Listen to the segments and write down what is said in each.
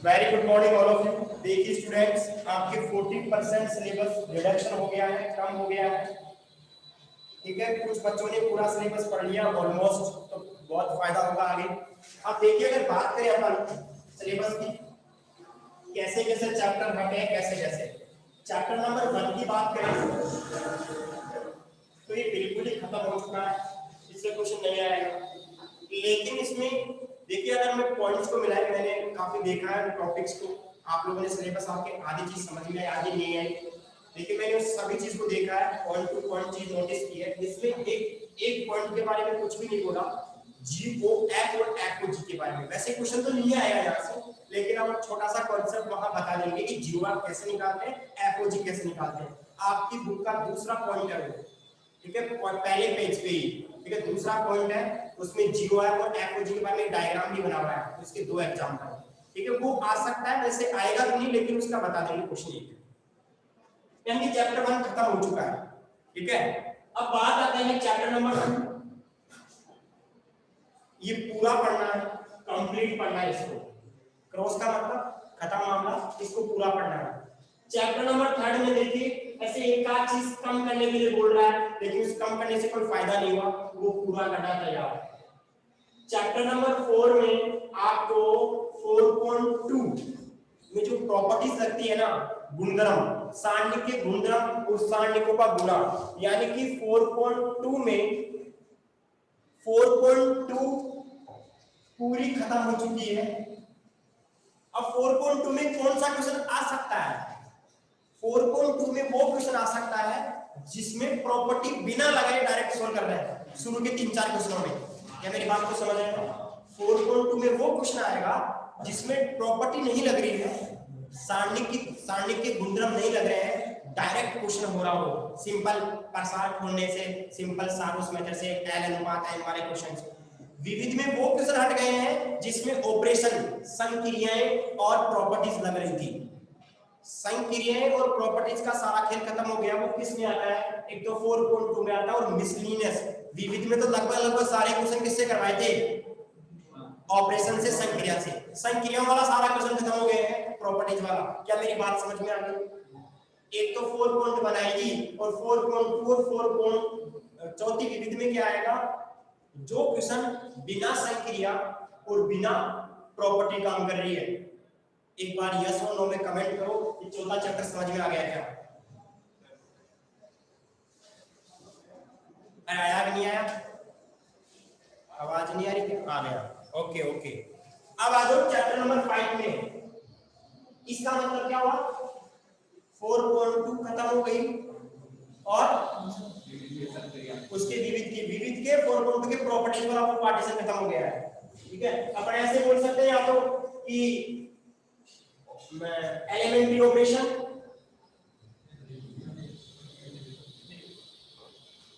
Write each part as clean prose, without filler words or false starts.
Very good morning all of you. देखिए students, आपके 40% syllabus reduction हो गया है, कम हो गया है। ठीक है, कुछ बच्चों ने पूरा सिलेबस पढ़ लिया ऑलमोस्ट, तो बहुत फायदा होगा आगे। अब देखिए, अगर बात करें अपन सिलेबस की, कैसे कैसे चैप्टर हटे हैं, कैसे कैसे चैप्टर नंबर 1 की बात करें तो ये बिल्कुल ही खत्म हो चुका है, इससे क्वेश्चन नहीं आएगा। लेकिन इसमें देखिए, अगर मैं पॉइंट्स को मिलाए, मैंने काफी देखा है टॉपिक्स को, आप लोगों ने सिलेबस आपके आधी चीज समझ में आधी नहीं आई, लेकिन मैंने उस सभी चीज को देखा है, पॉइंट टू पॉइंट चीज नोटिस की है। इसमें एक पॉइंट के बारे में कुछ भी नहीं बोला, जी ओ एफ और एफ ओ जी के बारे में। वैसे क्वेश्चन तो नहीं आएगा यहाँ से, लेकिन हम छोटा सा कॉन्सेप्ट वहां बता देंगे कि जी ओ एफ कैसे निकालते हैं, एफ ओ जी कैसे निकालते हैं। आपकी बुक का दूसरा पॉइंट है वो, ठीक है, पहले पेज पे ही। ठीक है, दूसरा पॉइंट है, उसमें जीओआर और एफओजी के बारे में डायग्राम भी बना हुआ है, उसके दो एग्जांपल। ठीक है, वो आ सकता है, वैसे आएगा तो नहीं, लेकिन उसका बता देंगे क्वेश्चन एक। यानी चैप्टर 1 खत्म हो चुका है। ठीक है, अब बात आते हैं चैप्टर नंबर 2। ये पूरा पढ़ना है, कंप्लीट पढ़ना है इसको। क्रॉस का मतलब खत्म मामला, इसको पूरा पढ़ना है। चैप्टर नंबर 3 में देखिए, ऐसे एक आध चीज कम करने के लिए बोल रहा है, लेकिन उस कम करने से कोई फायदा नहीं हुआ, वो पूरा करना तैयार है। चैप्टर नंबर 4 में आपको 4.2 में जो प्रॉपर्टीज लगती है ना, गुणधर्म, सारणिक के गुणधर्म और सारणिकों का गुणा, यानी कि 4.2 में 4.2 पूरी खत्म हो चुकी है। अब 4.2 में कौन सा क्वेश्चन आ सकता है? 4.2 में वो क्वेश्चन आ सकता है जिसमें प्रॉपर्टी बिना लगाए डायरेक्ट सोल्व कर रहे हैं, शुरू के 3-4 क्वेश्चनों में। क्या मेरी बात को समझ रहे हैं? 4.2 में वो क्वेश्चन आएगा जिसमें प्रॉपर्टी नहीं लग रही है, सारणिक के गुणधर्म नहीं लग रहे हैं, डायरेक्ट क्वेश्चन हो रहा हो, सिंपल प्रसार खोलने से, सिंपल सारोस मेथड से, एल अनुपात एम वाले क्वेश्चन से। विविध में वो क्वेश्चन हट गए हैं जिसमें ऑपरेशन, संक्रियाएं और प्रॉपर्टीज लग रही थी। संक्रियाएं और प्रॉपर्टीज का सारा खेल खत्म हो गया। वो किस में आता है? एक तो 4.2 में आता है, और मिसलिनियस। विविध में तो लगभग सारे क्वेश्चन किससे करवाए थे? ऑपरेशन से, संक्रिया से। संक्रियाओं वाला सारा क्वेश्चन खत्म हो गया है, प्रॉपर्टीज वाला। क्या मेरी बात समझ में आ गई? एक तो 4 बनाएगी, और 4.2 और 4. चौथी विविध में क्या आएगा? जो क्वेश्चन बिना संक्रिया और बिना प्रॉपर्टी काम कर रही है। एक बार यस और नो में कमेंट करो कि चौथा चैप्टर समझ में आ गया क्या? आया कि नहीं आया? आवाज नहीं आ रही क्या? आ गया। ओके ओके, अब आ जाओ चैप्टर नंबर 5 में। इसका मतलब क्या हुआ? 4.2 खत्म हो गई, और उसके विविध के 4.2 के प्रॉपर्टीज वाला वो पार्टीशन खत्म हो गया है। ठीक है, अपन ऐसे बोल सकते हैं या तो कि एलिमेंट्री ऑपरेशन,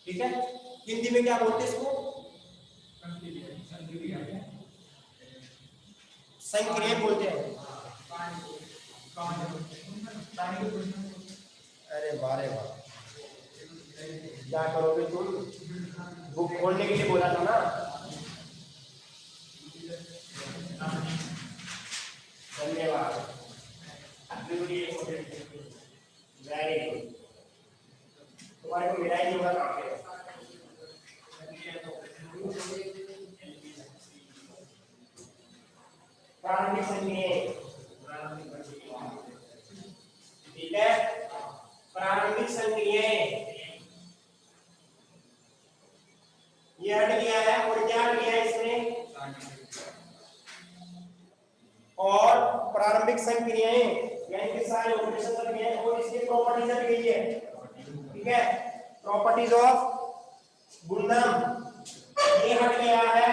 ठीक है, हिंदी में क्या बोलते हैं इसको? संक्रिया बोलते हैं। अरे वाह रे वाह, क्या करोगे तुम? बुक खोलने के लिए बोला था ना। धन्यवाद, वेरी गुड। तुम्हारे को मिला ही नहीं होगा। प्रारंभिक संक्रियाएं, ठीक है, प्रारंभिक संक्रियाएं ये हट गया है, और क्या हट गया है इसमें? और प्रारंभिक संक्रियाएं यानी कि सारे ऑपरेशन हट गए हैं, और इसकी प्रॉपर्टीज हट गई है। ठीक है, प्रॉपर्टीज ऑफ गुणधर्म ये हट गया है,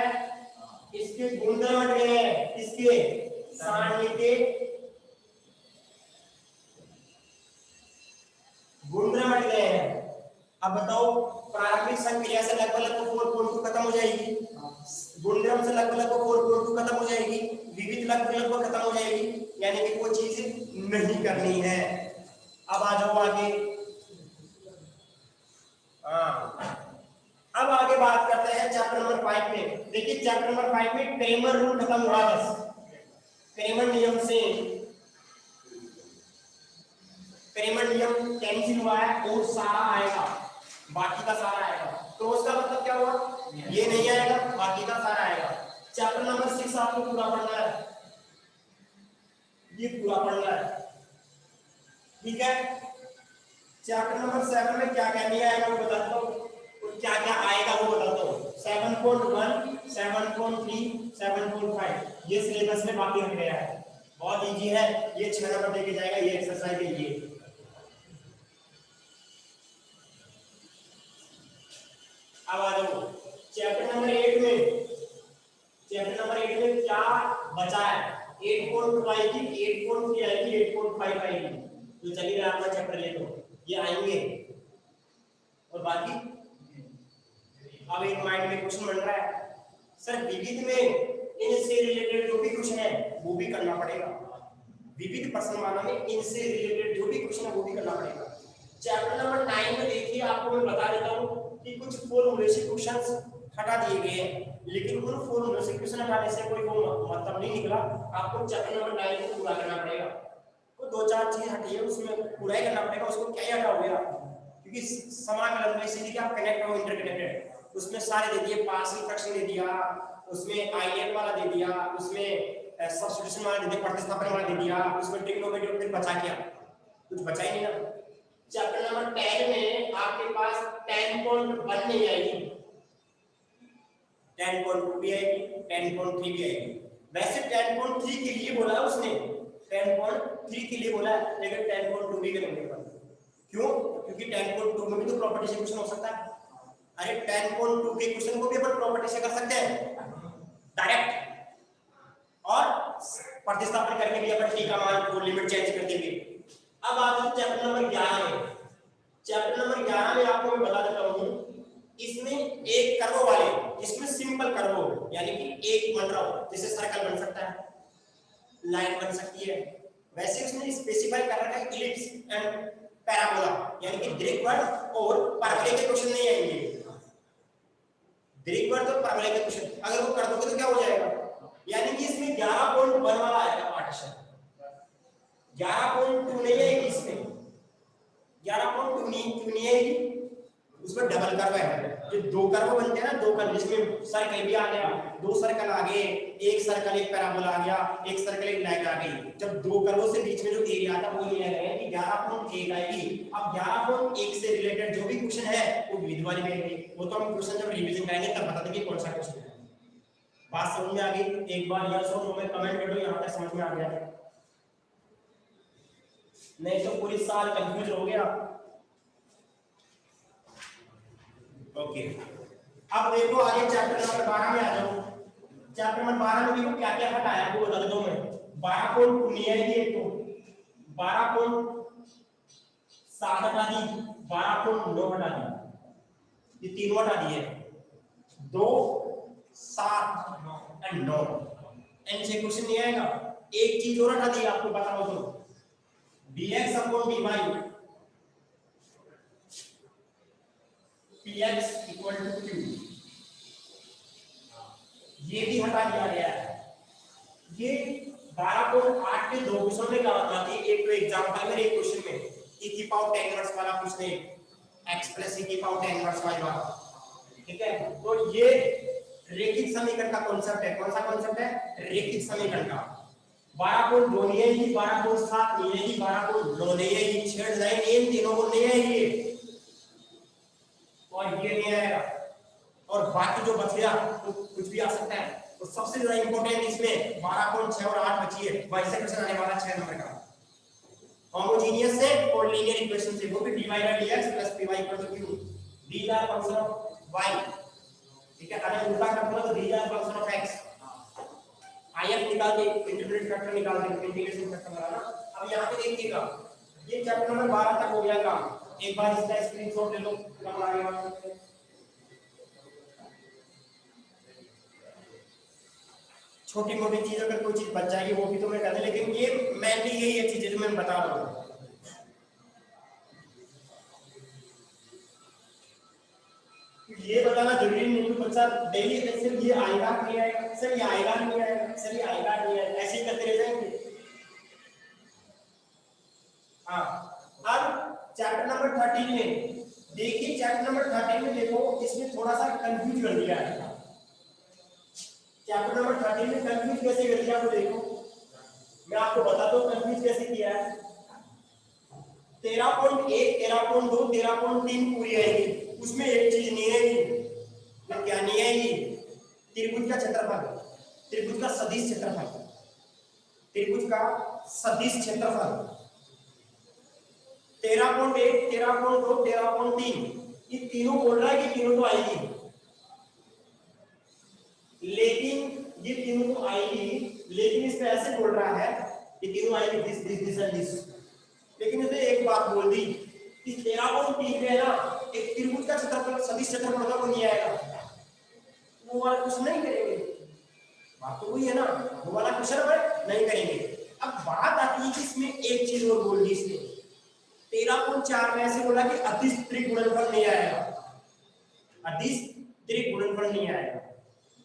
इसके गुणधर्म हट गए हैं, इसके सारणी के गुणधर्म हट गए हैं। अब बताओ, प्रारंभिक संक्रिया से लगभग 4.2 खत्म हो जाएगी, गुणधर्म से लगभग 4.2 खत्म हो जाएगी, विविध लगभग खत्म हो जाएगी, यानी कि वो चीज नहीं करनी है। अब आ जाओ आगे। अब आगे बात करते हैं चैप्टर नंबर 5 में। देखिए चैप्टर नंबर 5 में क्रेमर रूल खत्म हुआ। बस क्रेमर नियम से क्रेमर नियम कैंसिल हुआ है और सारा आएगा, बाकी का सारा आएगा। तो उसका मतलब क्या हुआ, ये नहीं आएगा, बाकी का सारा आएगा। चैप्टर नंबर 6 आपको पूरा पढ़ना है, ये पूरा पढ़ना है, ठीक है। चैप्टर नंबर 7 में क्या क्या नहीं आएगा वो बताता हूँ, और क्या क्या आएगा वो बताता हूँ। 7.1, 7.3, 7.5 ये सिलेबस में बाकी रह गया है, बहुत इजी है, ये 6 नंबर देके जाएगा, ये एक्सरसाइज है ये। अब आ जाओ चैप्टर नंबर 8 में, चैप्टर नंबर 8 में क्या बचा है, 8.2 आएगी, 8.3 आएगी, 8.5 आएगी। तो चलिए आपका चैप्टर ले लो, ये आएंगे। और बाकी अब एक माइंड में क्वेश्चन बन रहा है, सर विविध में इनसे रिलेटेड जो भी क्वेश्चन है वो भी करना पड़ेगा, विविध प्रश्नमाला में इनसे रिलेटेड जो भी क्वेश्चन है वो भी करना पड़ेगा। चैप्टर नंबर 9 में देखिए, आपको मैं बता देता हूँ कि कुछ फॉर्मूलेशन क्वेश्चंस हटा दिए गए हैं, लेकिन उन फॉर्मूलेशन क्वेश्चन हटाने से कोई वो मतलब नहीं निकला, आपको चैप्टर नंबर 9 को पूरा करना पड़ेगा। तो 2-4 चीज हटी है उसमें पूरा ही करना पड़ेगा, उसको क्या हटा हो गया, क्योंकि समाकलन में इसीलिए आप कनेक्ट हो, इंटरकनेक्टेड, उसमें सारे दे दिए, पार्शियल फ्रैक्शन दे दिया, उसमें आईएन वाला दे दिया, उसमें सब्स्टिट्यूशन वाला दे दिया, प्रतिस्थापन वाला दे दिया, उसमें ट्रिग्नोमेट्री, फिर बचा क्या, कुछ बचा ही नहीं ना। चैप्टर नंबर 10 में आपके पास 10.1 नहीं आएगी, 10.2 भी आएगी, 10.3 भी आएगी। वैसे 10.3 के लिए बोला है उसने, 10.3 के लिए बोला है, लेकिन 10.2 भी करेंगे। क्यों? क्योंकि 10.2 में भी तो प्रॉपर्टी से क्वेश्चन हो सकता है। अरे 10.2 के क्वेश्चन को भी अपन प्रॉपर्टी से कर सकते हैं डायरेक्ट, और प्रतिस्थापन करके भी अपन टी का मान को लिमिट चेंज कर देंगे। अब आ जाओ चैप्टर नंबर 11 में। चैप्टर नंबर 11 में आपको मैं बता देता हूं, इसमें एक कर्व वाले, इसमें सिंपल कर्व हो, यानी कि एक बन रहा हो, जैसे सर्कल बन सकता है, लाइन बन सकती है, वैसे उसने स्पेसिफाई कर रखा है इलिप्स एंड पैराबोला, यानी कि दीर्घवृत्त और परवलय के क्वेश्चन नहीं आएंगे। दीर्घवृत्त और परवलय के क्वेश्चन अगर वो कर दोगे तो क्या हो जाएगा, यानी कि इसमें 11.1 वाला आएगा पार्टीशन, 11.2 नहीं आएगी इसमें, 11.2 नहीं आएगी, उसमें डबल कर्व है। जो दो कर्व बनते हैं ना, दो कर्व जिसमें सर्कल भी आ गया, दो सर्कल आ गए, एक सर्कल एक पैराबोला आ गया, एक सर्कल एक लाइन आ गई, जब दो कर्वों से बीच में जो एरिया आता है वो लिया गया है कि 11.1 आएगी। अब 11.1 से रिलेटेड जो भी क्वेश्चन है वो विविध वाले में आएंगे, वो तो हम क्वेश्चन जब रिवीजन करेंगे तब बता देंगे कौन सा क्वेश्चन है। बात समझ में आ गई? एक बार यस और नो में कमेंट कर दो, यहां तक समझ में आ गया, नहीं तो पूरी साल कंफ्यूज हो गया। ओके, अब देखो आगे चैप्टर नंबर 12 में आ जाओ। चैप्टर नंबर 12 में देखो क्या क्या हटाया वो बता देता हूं मैं। 12.2 नहीं आएगी, एक तो 12.7 हटा दी, 12.9 हटा दी, ये तीनों हटा दिए, 2, 7 एंड 9, इनसे क्वेश्चन नहीं आएगा। एक चीज और हटा दी आपको पता हो तो, dx upon dy px equal to q, ये भी हटा दिया गया है। ये 12.8 के दो क्वेश्चन में क्या होता है, एक तो एग्जांपल में, एक क्वेश्चन में e की पावर 10 इनवर्स वाला पूछने, x प्लस e की पावर 10 इनवर्स वाला, ठीक है। तो ये रेखिक समीकरण का कॉन्सेप्ट है, कौन सा कॉन्सेप्ट है, रेखिक समीकरण का। 12.2 नहीं आएगी, 12.7 नहीं आएगी, 12.9 नहीं आएगी, छेड़ लाइन इन तीनों को नहीं आएगी, और ये नहीं आएगा, और बाकी जो बच गया तो कुछ भी आ सकता है। तो सबसे ज्यादा इंपॉर्टेंट इसमें 12.6 और 8 बची है, वैसे क्वेश्चन आने वाला 6 नंबर का, होमोजेनियस से और लीनियर इक्वेशन से, वो भी dy by dx plus py equal to q, d is a function of y, ठीक है। अगर उल्टा कर दूंगा तो d is a function of x, if निकाल दे, इंटीग्रेट फैक्टर निकाल दे, इंटीग्रेशन फैक्टर बनाना। अब यहां पे देखिएगा, ये चैप्टर नंबर 12 तक हो गया काम, एक बार इसका स्क्रीनशॉट ले लो, हम आगे बात करते हैं। छोटी मोटी चीज अगर कोई चीज बच जाएगी वो भी तो मैं कहता, लेकिन ये मेनली यही है चीजें जो मैं बता रहा हूँ। ये बताना जरूरी नहीं कि बच्चा डेली सिर्फ ये आएगा नहीं आएगा, सर ये आएगा नहीं आएगा, सर ये आएगा नहीं आएगा, ऐसे ही करते रह जाएंगे। हाँ, अब चैप्टर नंबर 13 में देखिए, चैप्टर नंबर 13 में देखो इसमें थोड़ा सा कंफ्यूज कर दिया है। चैप्टर नंबर 13 में कंफ्यूज कैसे कर दिया वो देखो, मैं आपको बताता हूँ कंफ्यूज कैसे किया है। 13.1, 13.2, 13.3 पूरी आएगी, उसमें एक चीज नहीं आएगी। क्या नहीं आएगी? त्रिभुज का क्षेत्रफल, त्रिभुज का सदिश क्षेत्रफल, त्रिभुज का सदिश क्षेत्रफल। 13.1, 13.2, 13.3 ये तीनों बोल रहा है कि तीनों तो आएगी, लेकिन ये तीनों तो आएगी, लेकिन इस पे ऐसे बोल रहा है कि तीनों आएगी दिस एंड दिस। लेकिन इसने एक बात बोल दी कि 13.3 में ना एक त्रिभुज का क्षेत्रफल सदिश क्षेत्रफल का वो नहीं आएगा, वो वाला क्वेश्चन नहीं करेंगे। बात तो वही है ना, वो वाला क्वेश्चन हम नहीं करेंगे। अब बात आती है कि इसमें एक चीज और बोल दी इसने, 13.4 में ऐसे बोला कि अदिश त्रिगुणनफल नहीं आएगा, अदिश त्रिगुणनफल नहीं आएगा।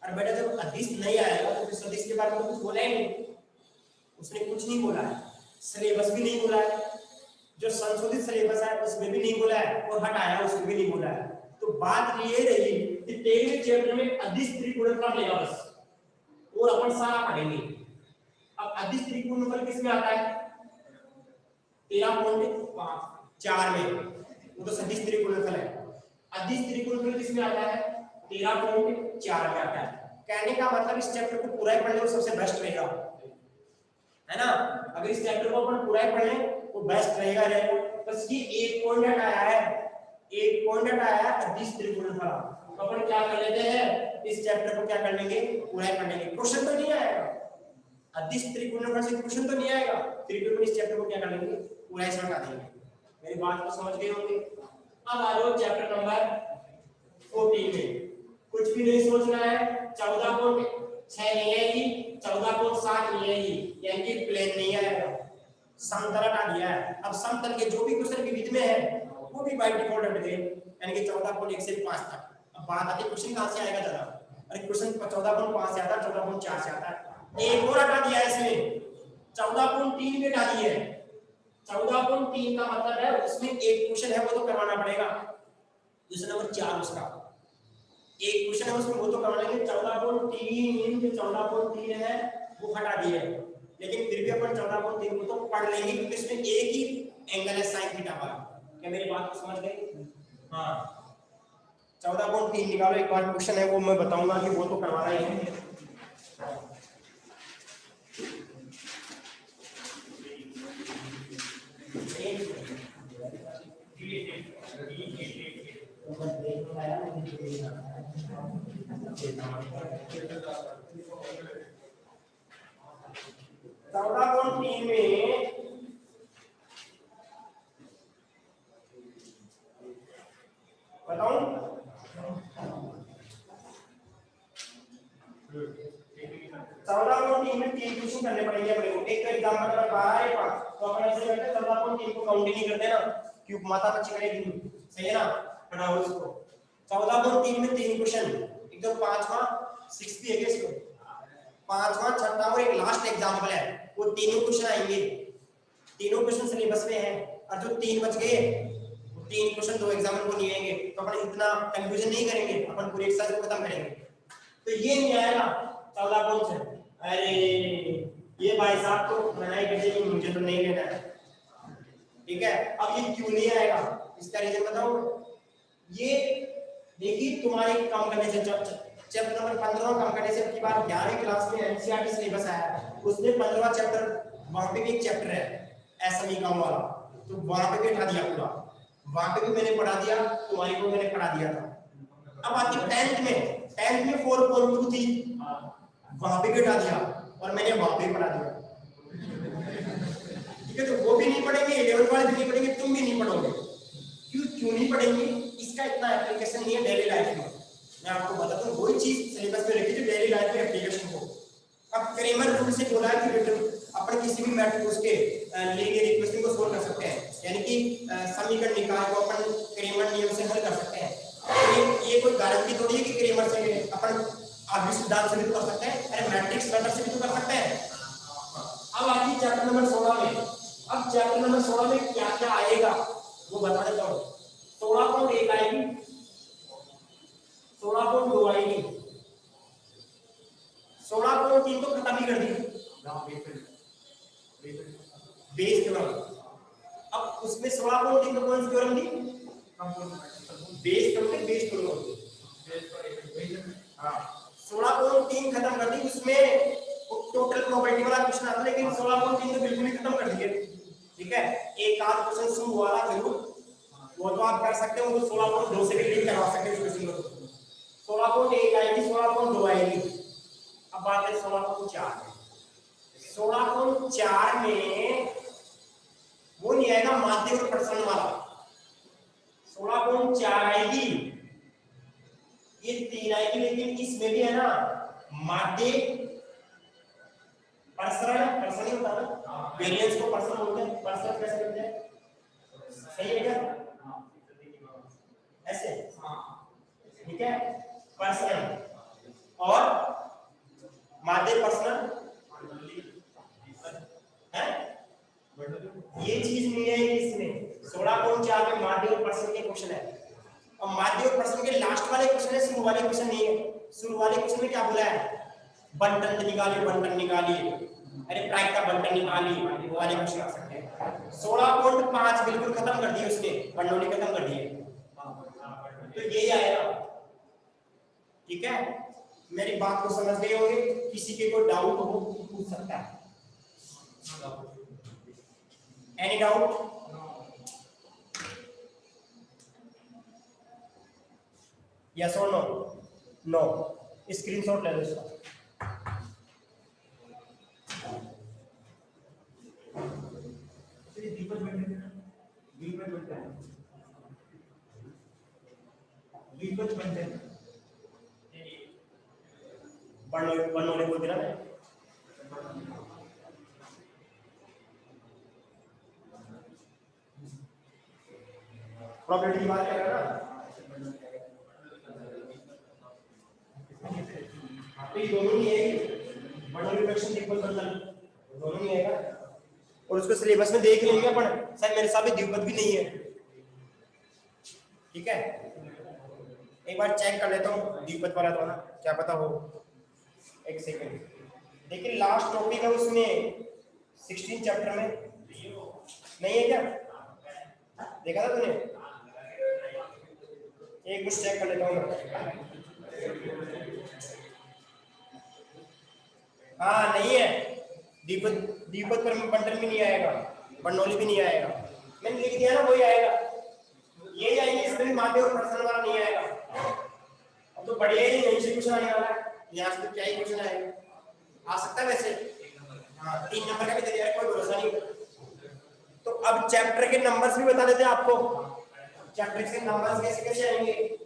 और बेटा जब अदिश नहीं आएगा तो फिर सदिश के बारे में कुछ बोला ही नहीं, उसने कुछ नहीं बोला है, सिलेबस भी नहीं बोला है, जो संशोधित सिलेबस है उसमें भी नहीं बोला है, और हटाया उसमें भी नहीं बोला है। तो बात ये रही कि 13वें चैप्टर में अदिश त्रिगुणनफल लेगा बस, और अपन सारा पढ़ेंगे। अब अदिश त्रिगुणनफल किस में आता है? 13.4 में, वो तो सदिश त्रिगुणनफल है। अदिश त्रिगुणनफल किस में आता है? 13.4 में आता है। कहने का मतलब इस चैप्टर को पूरा ही पढ़ लो सबसे बेस्ट रहेगा, है ना। अगर इस चैप्टर को अपन पूरा ही पढ़ लें तो बेस्ट रहेगा। बस ये एक पॉइंट हटाया है, एक पॉइंट हटाया है अदिश त्रिगुणनफल। तो अपन क्या कर लेते हैं, इस चैप्टर को क्या कर लेंगे, पूरा ही पढ़ लेंगे। क्वेश्चन तो नहीं आएगा अदिश त्रिगुणनफल से, क्वेश्चन तो नहीं आएगा, फिर भी इस चैप्टर को क्या कर लेंगे, पूरा ही समझा देंगे। मेरी बात को समझ गए होंगे। अब आ जाओ चैप्टर नंबर 14 में, कुछ भी नहीं सोचना है। 14.6 नहीं आएगी, 14.7 नहीं आएगी, यानी कि प्लेन नहीं आएगा, समतल हटा दिया है। अब समतल के जो भी क्वेश्चन विविध में है वो भी बाय डिफॉल्ट हट गए, यानी कि 14.1 से 5 तक। अब बात आती है क्वेश्चन कहां से आएगा ज्यादा, अरे क्वेश्चन 14.5 से आता है, 14.4 से आता है। एक और हटा दिया है इसमें, 14.3 में हटा दिया है। 14.3 का मतलब है उसमें एक क्वेश्चन है वो तो करवाना पड़ेगा, क्वेश्चन नंबर 4 उसका एक क्वेश्चन है उसमें वो तो करवा लेंगे। 14.3 जो 14.3 है वो हटा दिया है, लेकिन फिर भी अपन 14.3 को तो पढ़ लेंगे क्योंकि इसमें एक ही एंगल है sin थीटा वाला। क्या मेरी बात को समझ गए? हाँ, 14.3 निकालो, एक बार क्वेश्चन है वो मैं बताऊंगा कि वो तो करवाना ही है। बताऊं 14.3 में 3 क्वेश्चन करने पड़ेंगे अपने को। एक तो एग्जांपल नंबर 12 है 5, तो अपन ऐसे करते हैं 14.3 को काउंट ही नहीं करते ना, क्योंकि माता बच्ची करेगी, सही है ना। पढ़ाओ इसको 14.3 में 3 क्वेश्चन, एक तो पांचवा 6 भी है क्या इसको, पांचवा छठा और एक लास्ट एग्जांपल है, वो तीनों क्वेश्चन आएंगे। तीनों क्वेश्चन सिलेबस में है, और जो 3 बच गए 3 क्वेश्चन 2 एग्जाम्पल को नहीं आएंगे, तो अपन इतना कंफ्यूजन नहीं करेंगे, अपन पूरे एक्सरसाइज को खत्म करेंगे। तो ये नहीं आएगा 14.6, अरे ये भाई साहब तो मना ही कर देंगे, मुझे तो नहीं लेना है, ठीक है। अब ये क्यों नहीं आएगा, इसका रीजन बताओ। ये देखिए तुम्हारे कम करने से चैप्टर नंबर 15 कम करने से की बार 11वीं क्लास में एनसीईआरटी सिलेबस आया, उसमें 15वां चैप्टर, वहां पे भी एक चैप्टर है समीकरण वाला, तो वहां पे भी हटा दिया पूरा, वहां पे भी मैंने पढ़ा दिया, तुम्हारी को मैंने पढ़ा दिया था। अब आती 10th में 4.2 थी, वहां पे भी हटा दिया और मैंने वहां पे पढ़ा दिया, ठीक है। तो वो भी नहीं पढ़ेंगे, 11th वाले भी नहीं पढ़ेंगे, तुम भी नहीं पढ़ोगे। क्यों नहीं पढ़ेंगे, इसका इतना एप्लीकेशन नहीं है डेली लाइफ में। मैं आपको बताता हूँ, वही चीज सिलेबस में रखी थी डेली लाइफ में एप्लीकेशन को। अब क्रेमर रूल से बोला है कि अपन किसी भी मैट्रिक्स के लीनियर इक्वेशन को सोल्व कर सकते हैं, यानी कि समीकरण निकाल को अपन क्रेमर नियम से हल कर सकते हैं। ये कोई गारंटी थोड़ी है कि क्रेमर से अपन आगे सिद्धांत से भी तो कर सकते हैं, अरे मैट्रिक्स मेथड से भी तो कर सकते हैं। अब आती चैप्टर नंबर 16 में, अब चैप्टर नंबर 16 में क्या क्या आएगा वो आपको बता देता हूँ 16.1 आएगी, 16.2 आएगी, 16.3 तो खत्म ही कर दी बेस थ्योरम। अब उसमें 16.3 तो कौन सी थ्योरम दी? Bayes theorem, Bayes theorem. हाँ 16.3 खत्म कर दी, उसमें टोटल प्रोबेबिलिटी वाला क्वेश्चन आता, लेकिन 16.3 तो बिल्कुल ही खत्म कर दिए। ठीक है, एक आध क्वेश्चन शुरू हुआ था जरूर, वो तो आप कर सकते हो, 16.2 से भी लिंक करवा सकते हो इस क्वेश्चन को। 16.1 आएगी, 16.2 आएगी। अब बात है 16.4 में। 16.4 में वो नहीं आएगा माध्य और प्रसरण वाला, 16.4 आएगी, ये 3 आएगी, लेकिन इसमें भी है ना माध्य प्रसरण, प्रसरण ही होता है ना, वेरिएंस को प्रसरण बोलते हैं, प्रसरण कैसे करते हैं, सही है क्या? ऐसे, ठीक है, प्रसरण और माध्य प्रसरण है, ये चीज नहीं है इसमें। 16.4 में माध्य और प्रसरण के क्वेश्चन है, और माध्य और प्रसरण के लास्ट वाले क्वेश्चन है, शुरू वाले क्वेश्चन नहीं है। शुरू वाले क्वेश्चन में क्या बोला है, बंटन निकालिए, बंटन निकालिए, अरे प्रायिकता बंटन निकालिए, वो वाले क्वेश्चन आ सकते हैं। 16.5 बिल्कुल खत्म कर दिए उसने, बंटोली खत्म कर दिए, तो यही आएगा। ठीक है, मेरी बात को समझ गए होंगे? किसी के कोई डाउट हो पूछ सकता है। Any doubt? यस और नो? नो, स्क्रीनशॉट ले लो इसका। बनोले बोलते ना, प्रोबेबिलिटी की बात कर रहे हैं ना, तो ये दोनों ही है, बनोले रिफ्लेक्शन इक्वल बंटन दोनों ही आएगा। और उसको सिलेबस में देख लेंगे अपन, शायद मेरे साथ भी द्विपद भी नहीं है। ठीक है, एक बार चेक कर लेता हूँ द्विपद वाला तो ना, क्या पता हो। एक सेकंड, लेकिन लास्ट टॉपिक है उसमें 16 चैप्टर में नहीं है क्या? देखा था तूने? एक मिनट चेक कर लेता हूँ मैं। हाँ नहीं है, द्विपद पर बंटन भी नहीं आएगा, बर्नौली भी नहीं आएगा, मैंने लिख दिया ना वही आएगा, ये जाएंगे, इसमें माध्य और प्रसरण वाला नहीं आएगा। अब तो बढ़िया ही यहीं से क्वेश्चन आने वाला है, यहाँ से तो क्या ही क्वेश्चन आएगा, आ सकता है वैसे। हाँ 3 नंबर का भी दे दिया, कोई भरोसा नहीं। तो अब चैप्टर के नंबर्स भी बता देते हैं आपको, चैप्टर के नंबर्स कैसे कैसे आएंगे।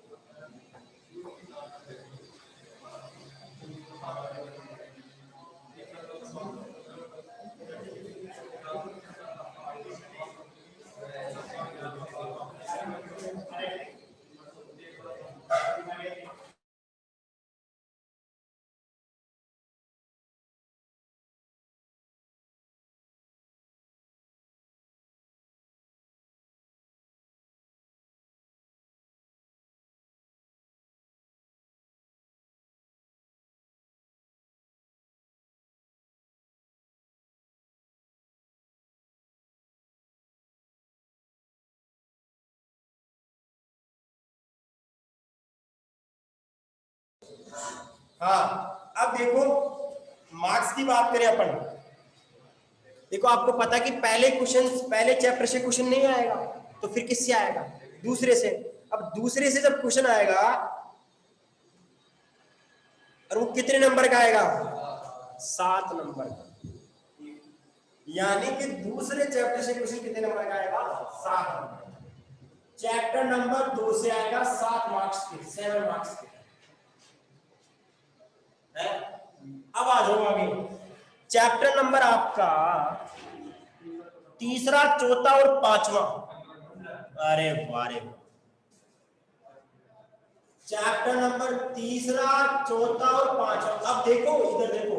हाँ अब देखो मार्क्स की बात करें अपन, देखो आपको पता कि पहले क्वेश्चन, पहले चैप्टर से क्वेश्चन नहीं आएगा, तो फिर किससे आएगा? दूसरे से। अब दूसरे से जब क्वेश्चन आएगा और वो कितने नंबर का आएगा? 7 नंबर का। यानी कि दूसरे चैप्टर से क्वेश्चन कितने नंबर का आएगा? 7 नंबर। चैप्टर नंबर 2 से आएगा 7 मार्क्स के, 7 मार्क्स के है? अब आ जाओ आगे, चैप्टर नंबर आपका तीसरा, चौथा और 5वां। अरे वारे, चैप्टर नंबर तीसरा, चौथा और 5वां। अब देखो इधर देखो,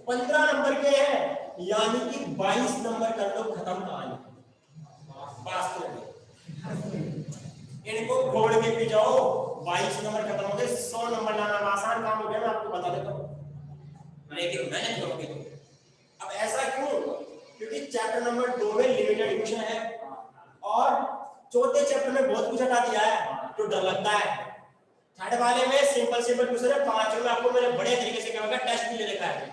15 नंबर के हैं, यानी कि 22 नंबर कर लो, खत्म कहानी वास्तव में। इनको खोल के भी जाओ, 22 नंबर खत्म हो गए, 100 नंबर लाना आसान काम हो गया, मैं आपको बता देता हूँ, लेकिन मेहनत करोगे तो। अब ऐसा क्यों? क्योंकि चैप्टर नंबर 2 में लिमिटेड इक्वेशन है और चौथे चैप्टर में बहुत कुछ हटा दिया है तो डर लगता है। थर्ड वाले में सिंपल क्वेश्चन है, 5 में आपको मैंने बड़े तरीके से क्या होगा टेस्ट भी ले रखा है।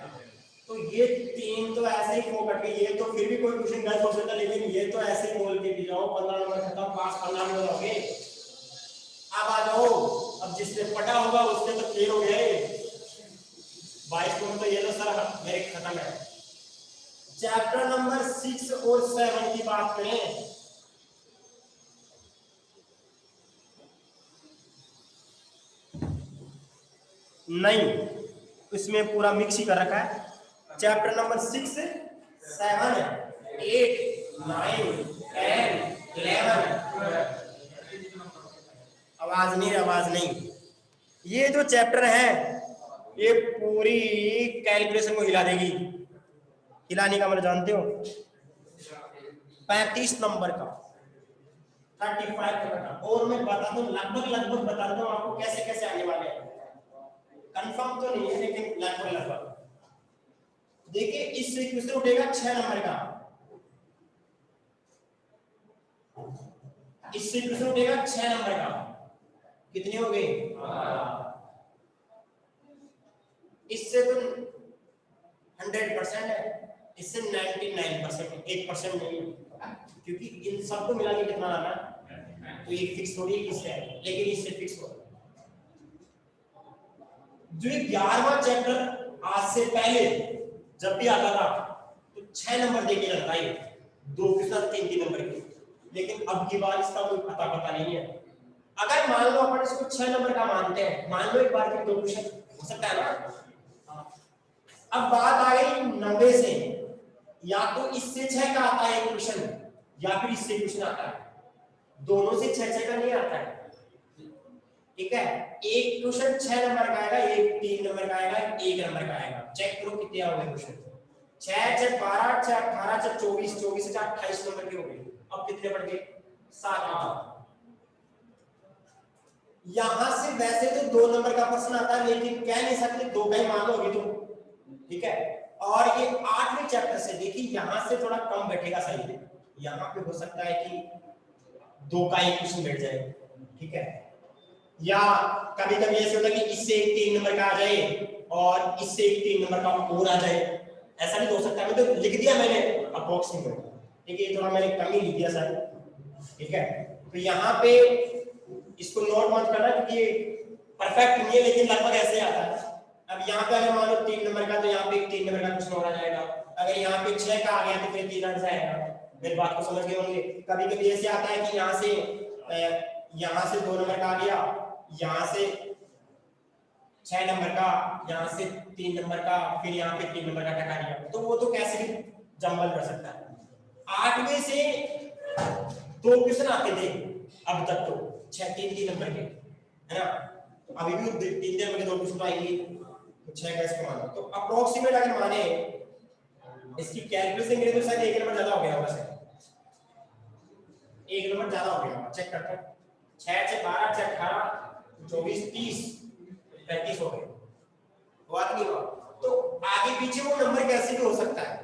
तो ये 3 तो ऐसे ही फोकट के, ये तो फिर भी कोई क्वेश्चन गलत हो सकता है, लेकिन ये तो ऐसे ही बोल के भी जाओ 15 नंबर खत्म, पास 15 नंबर हो गए। अब आ जाओ, अब जिसने पढ़ा होगा उसने तो क्लियर हो गए। 22 नंबर तो ये तो सर मेरे खत्म है। चैप्टर नंबर 6 और 7 की बात करें, नहीं इसमें पूरा मिक्स ही कर रखा है। चैप्टर नंबर 6, 7, 8, 9, 10, 11, आवाज नहीं, ये जो चैप्टर है ये पूरी कैलकुलेशन को हिला देगी। हिलाने का मतलब जानते हो, 35 नंबर का, 35 नंबर का, और मैं बता दूं लगभग बता दूं आपको कैसे कैसे आने वाले हैं, कंफर्म तो नहीं है लेकिन लगभग। देखिए इससे क्वेश्चन उठेगा 6 नंबर का, इससे क्वेश्चन उठेगा 6 नंबर का, कितने हो गए? इससे तो 100% है, इससे 99%, 1% नहीं है, क्योंकि इन सबको मिला के कितना आना तो ये फिक्स हो रही है इससे, लेकिन इससे फिक्स हो रहा है। जो 11वां चैप्टर आज से पहले जब भी आता था तो 6 नंबर देके जाता है, 2 के साथ 3 नंबर के, लेकिन अब की बार इसका कोई पता नहीं है। अगर मान लो अपन इसको 6 नंबर का मानते हैं, मान लो एक बार के 2 क्वेश्चन हो सकता है ना। अब बात आ गई 90 से, या तो इससे 6 का आता है एक क्वेश्चन या फिर इससे क्वेश्चन आता है, दोनों से 6 का नहीं आता है, ठीक है। एक क्वेश्चन 6 नंबर का आएगा, एक 3 नंबर का आएगा, 1 नंबर का आएगा। चेक करो कितने आ गए क्वेश्चन, 6 6 12 6 18 6 24 24 से 28 नंबर के हो गए। अब कितने बढ़ गए? 7। यहां से वैसे तो 2 नंबर का प्रश्न आता है, लेकिन कह नहीं सकते 2 का ही मान लो अभी तो, ठीक है। और ये 8वें चैप्टर से देखिए, यहां से थोड़ा कम बैठेगा सही, यहां पे हो सकता है कि 2 का एक क्वेश्चन बैठ जाए, ठीक है। या कभी कभी ऐसे होता है कि इससे एक 3 नंबर का आ जाए और इससे एक 3 नंबर का और आ जाए, ऐसा भी हो सकता है। मैं तो लिख दिया मैंने अप्रोक्सीमेट, ठीक है, ये थोड़ा मैंने कम ही लिख दिया सर, ठीक है। तो यहाँ पे इसको नोट मत करना क्योंकि परफेक्ट नहीं है, लेकिन लगभग ऐसे आता है। अब यहाँ पे अगर मान लो 3 नंबर का, तो यहाँ पे एक 3 नंबर का क्वेश्चन और आ जाएगा। अगर यहाँ पे 6 का आ गया तो फिर 3 आ जाएगा। मेरी बात को समझ गए होंगे। कभी कभी ऐसे आता है कि यहाँ से 2 नंबर का आ गया, यहाँ से 6 नंबर का, यहाँ से 3 नंबर का, फिर यहाँ पे 3 नंबर का टका दिया, तो वो तो कैसे भी जंबल कर सकता है। 8वें से 2 क्वेश्चन आते थे अब तक, तो 6 3 नंबर के, है ना। अभी भी 3 नंबर के 2 क्वेश्चन आएंगे, तो 6 कैसे मानो। तो अप्रोक्सीमेट अगर माने इसकी कैलकुलेशन के लिए तो शायद 1 नंबर ज्यादा हो गया होगा, शायद 1 नंबर ज्यादा हो गया। चेक करते हैं, 6 6 12 6 18 24 30 35 हो गए, बात नहीं हुआ। तो आगे पीछे वो नंबर कैसे भी हो सकता है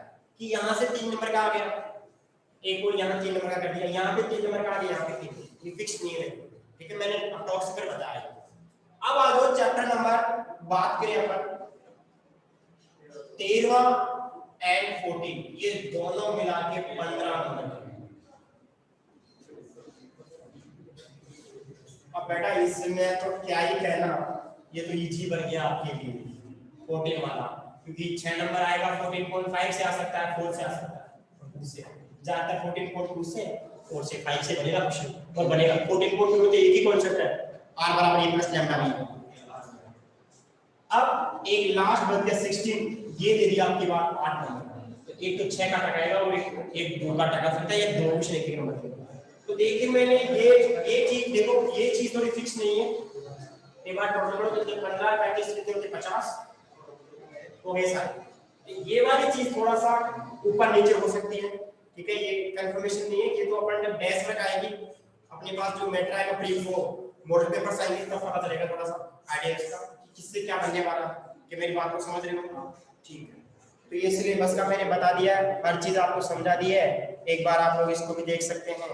कि यहाँ से 3 नंबर का आ गया, एक और यहाँ 3 नंबर का कर दिया, यहाँ पे 3 नंबर का आ गया, यहाँ पे 3, ये फिक्स नहीं है, ठीक है। मैंने अप्रोक्सीमेट बताया। अब आ जाओ चैप्टर नंबर, बात करें अपन 13वां एंड 14, ये दोनों मिला के 15 नंबर। अब बेटा इसमें तो क्या ही कहना, ये तो इजी बन गया आपके लिए 14 वाला, क्योंकि 6 नंबर आएगा 14.5 से आ सकता है, 4 से आ सकता है, 2 से जहां तक 14.2 से 4 से 5 से बनेगा क्वेश्चन, और बनेगा 14.2 तो एक ही कॉन्सेप्ट है, r बराबर a प्लस लैम्डा b। अब एक लास्ट बच गया 16, ये दे दिया आपकी बात 8 नंबर, तो एक तो 6 का टकाएगा और एक 2 का टका सकता है, या 2 क्वेश्चन एक नंबर। तो देखिए मैंने ये चीज देखो, ये चीज थोड़ी फिक्स नहीं है। एक बार टोटल तो 15 35 कितने होते 50 हो गए सारे। ये वाली चीज थोड़ा सा ऊपर नीचे हो सकती है, ठीक है, ये कंफर्मेशन नहीं है, ये तो अपन जब डैश लगाएगी अपने पास जो मैटर आएगा प्री वो मॉडल पेपर साइंस का पता चलेगा, थोड़ा सा आइडिया इसका किससे क्या बनने वाला, कि मेरी बात को समझ रहे हो? ठीक है, तो ये सिलेबस का मैंने बता दिया, हर चीज आपको समझा दी है, एक बार आप लोग इसको भी देख सकते हैं।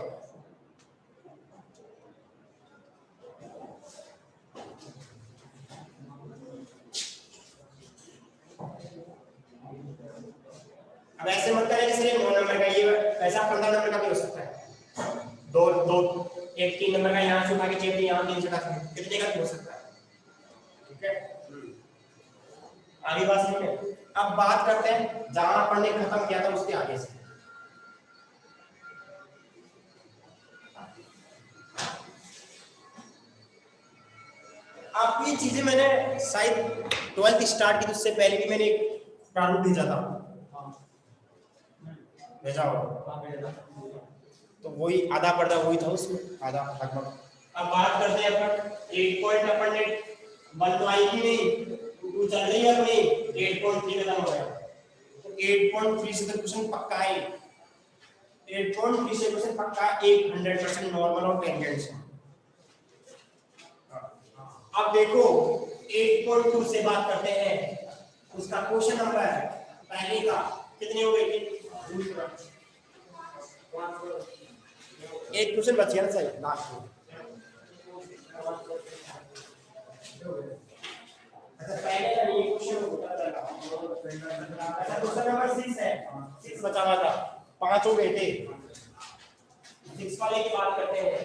अब ऐसे मत करें कि सिर्फ 9 नंबर का, ये ऐसा 15 नंबर का भी हो सकता है, दो दो एक 3 नंबर का यहाँ से उठा के चेप दिया, यहाँ 3 से उठा के, कितने का भी हो सकता है। ठीक है, आगे बात समझ में। अब बात करते हैं जहां अपन ने खत्म किया था उसके आगे से। आपको ये चीजें मैंने शायद 12th स्टार्ट की, तो उससे पहले भी मैंने एक प्रारूप भेजा था, भेजा होगा, तो वही आधा पर्दा वही था उसमें, आधा लगभग। अब बात करते हैं अपन 8 पॉइंट, अपन ने 1 तो आई ही नहीं, 2 चल रही है अपनी, 8.3 खत्म हो गया, तो 8.3 से तो क्वेश्चन पक्का है, 8.3 से क्वेश्चन पक्का 100% नॉर्मल और टेंजेंट से। अब देखो 8.2 से बात करते हैं, उसका क्वेश्चन नंबर पहले का कितने हो गए, एक क्वेश्चन बच गया ना सही लास्ट में। अच्छा पहले का ये क्वेश्चन होता था, अच्छा क्वेश्चन नंबर 6 है, 6 बचा हुआ था, 5 हो गए थे, 6 वाले की बात करते हैं।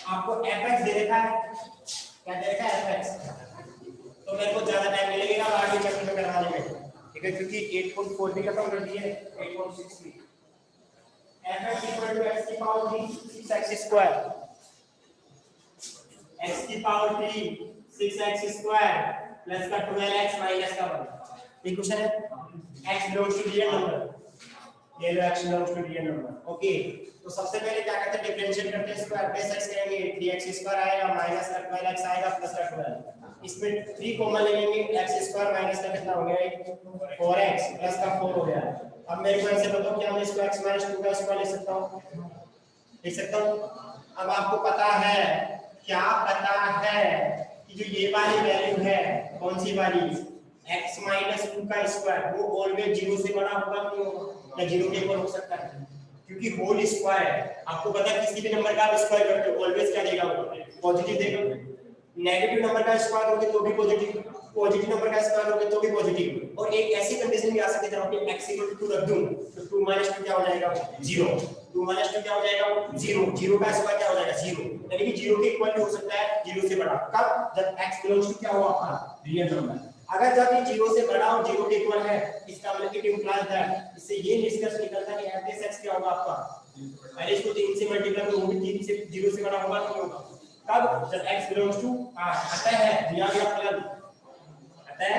आपको fx दे रखा है, क्या दे रखा है fx, तो मेरे को ज्यादा टाइम नहीं लगेगा आगे चैप्टर में करवाने में, ठीक है, क्योंकि 8.4 भी खत्म कर दिए, 8.6 भी। fx = x की पावर 3 6x स्क्वायर, x की पावर 3 6x स्क्वायर प्लस का 12x माइनस का 1, ये क्वेश्चन है। x belongs to real number, ये लो x belongs to real number, okay. तो सबसे पहले क्या करते हैं, डिफरेंशिएट करते हैं, स्क्वायर प्लस x करेंगे, 3x स्क्वायर आएगा माइनस का 12x आएगा प्लस का 12, इसमें 3 कॉमन लेंगे, x स्क्वायर माइनस का कितना हो गया 4x प्लस का 4 हो गया। अब मेरे को ऐसे बताओ क्या मैं इसको x - 2 का स्क्वायर ले सकता हूं, लिख सकता हूं। अब आपको पता है, क्या पता है कि जो ये वाली वैल्यू है, कौन सी वाली, x - 2 का स्क्वायर, वो ऑलवेज 0 से बड़ा होगा कि या 0 के इक्वल हो सकता है, क्योंकि होल स्क्वायर है। आपको पता है किसी भी नंबर का आप स्क्वायर करते हो ऑलवेज क्या देगा, पॉजिटिव देगा। नेगेटिव नंबर का स्क्वायर होगे तो भी पॉजिटिव, पॉजिटिव नंबर का स्क्वायर होगे तो भी पॉजिटिव। और एक ऐसी कंडीशन भी आ सकती है जहां पे x = 2 रख दूं तो 2 - 2 क्या हो जाएगा 0, 2 - 2 क्या हो जाएगा 0, 0 का स्क्वायर क्या हो जाएगा 0, यानी कि 0 के इक्वल भी हो सकता है 0 से बड़ा। कब, जब x बिलोंग्स टू क्या हुआ आपका रियल नंबर। अगर जब ये 0 से बड़ा और 0 के इक्वल है, इसका मतलब इट इंप्लाइज दैट, इससे ये निष्कर्ष निकलता है कि f(x) क्या होगा आपका, पहले इसको 3 से मल्टीप्लाई करो, वो भी 3 से 0 से बड़ा होगा कि होगा। कब, जब x बिलोंग्स टू, अतः है दिया गया फलन, अतः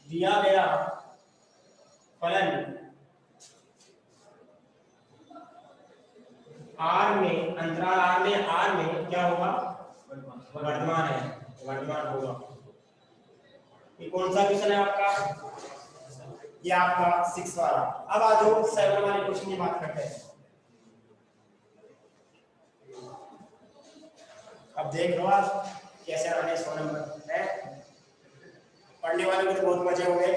दिया गया फलन r में, अंतराल r में क्या होगा, वर्तमान है, वर्तमान होगा। ये कौन सा क्वेश्चन है आपका, ये आपका 6 वाला। अब आ जाओ 7 वाले क्वेश्चन की बात करते हैं। अब देख लो आप कैसे आने 100 नंबर है। पढ़ने वाले को तो बहुत मजे हो गए,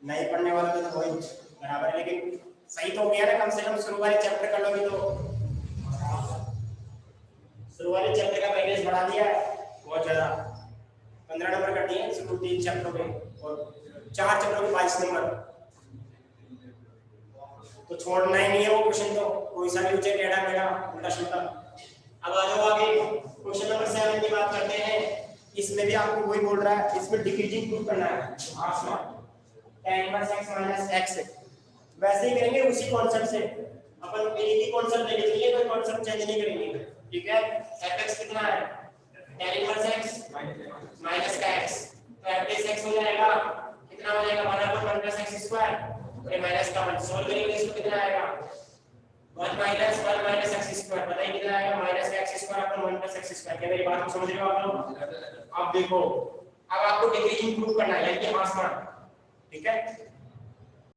नहीं पढ़ने वाले को तो वही बराबर है, लेकिन सही तो हो गया ना, कम से कम शुरू वाले चैप्टर कर लोगे तो, शुरू वाले चैप्टर का बैलेंस बढ़ा दिया है बहुत ज्यादा, 15 नंबर कर दिए शुरू 3 चैप्टरों में, और 4 चैप्टरों में 22 नंबर, तो छोड़ना ही नहीं है वो क्वेश्चन, तो कोई सा भी उच्च टेढ़ा मेढ़ा उल्टा सीधा। अब आ जाओ आगे क्वेश्चन नंबर 7 की बात करते हैं। इसमें भी आपको वही बोल रहा है, इसमें डिक्रीजिंग प्रूफ करना है, tan - x x, वैसे ही करेंगे उसी कॉन्सेप्ट से, अपन एक ही कॉन्सेप्ट लेके चलेंगे, कोई कॉन्सेप्ट चेंज नहीं करेंगे, ठीक है। fx कितना है, tan - x माइनस का x, तो f(x) हो जाएगा कितना हो जाएगा 1/1 + x² ये माइनस का 1, सोल्व करेंगे इसको कितना आएगा 1 - 1 - x², पता ही कितना आएगा -x² अपन 1 + x²। क्या मेरी बात को समझ रहे हो आप लोग। अब देखो, अब आपको डिक्रीजिंग प्रूफ करना है, यानी कि आसमान, ठीक है।